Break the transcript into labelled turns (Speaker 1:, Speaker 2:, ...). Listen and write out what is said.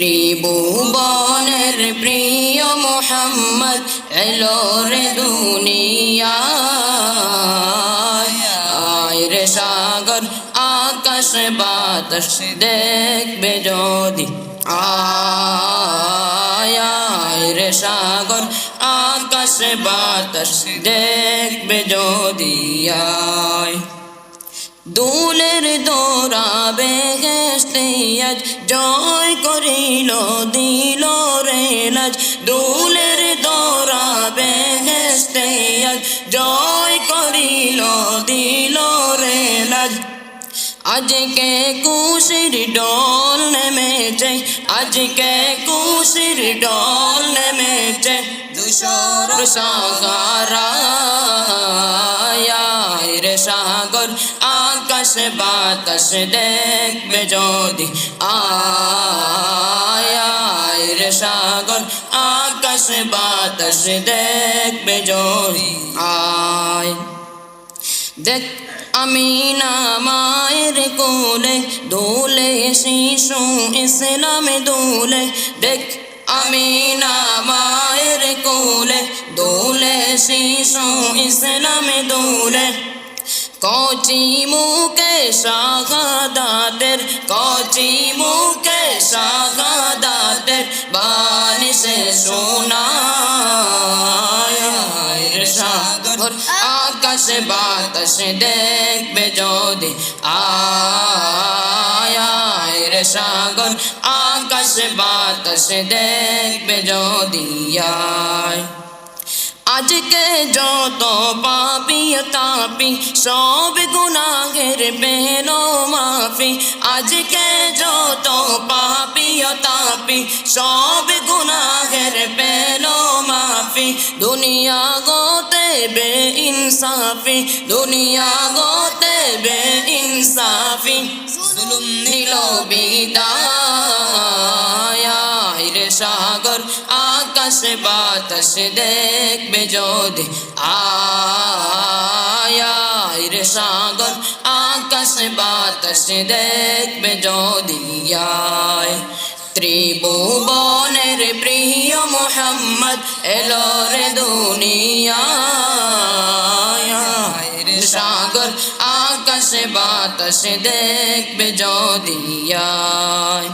Speaker 1: ত্রিভুবনের প্রিয় মোহাম্মদ এলো রে দুনিয়ায়। আয় রে সাগর আকাশ বাতাস দেখবে যদি, আয় রে সাগর আকাশ বাতাস দেখবে যদি। আয় দুলের দোরা বেহেশতে আজ জয় করিল দিল রে লাজ। দুলের দোরা বেহেশতে আজ জয় করিল দিল রে লাজ। আজকে খুশির ডল নেমেছে, আজকে খুশির ডল নেমেছে ধূসর সাগরায়। আয় রে সাগর আকাশ বাতাস দেখবে যদি, আয় রে সাগর আকাশ বাতাস দেখবে যদি। আয় দেখ আমিনা মায়ের কোলে দোলে শিশু ইসলামে দোলে। দেখ আমিনা মায়ের কোলে দোলে শিশু ইসলামে দোলে। কচি মুখে শাহাদাতের, কচি মুখে শাহাদাতের বাণী সে শোনায়। রে সাগর আকাশ বাতাস দেখবে যদি, আয় রে সাগর আকাশ বাতাস দেখবে যদি। আয় আজকে যত পাপি তাপি সব গুনাহের পেল মাফি। আজকে যত পাপি তাপি সব গুনাহের পেল মাফি। দুনিয়া গোতে বে ইনসাফি, দুনিয়া গোতে বে ইনসাফি জুলুম নিল বিদায়। রে সাগর আকাশ বাতাস দেখবে যদি, আয় রে সাগর আকাশ বাতাস দেখবে যদি। আয় ত্রিভুবনের প্রিয় মোহাম্মদ এলো রে দুনিয়ায়। রে সাগর আকাশ বাতাস দেখবে যদি। আয়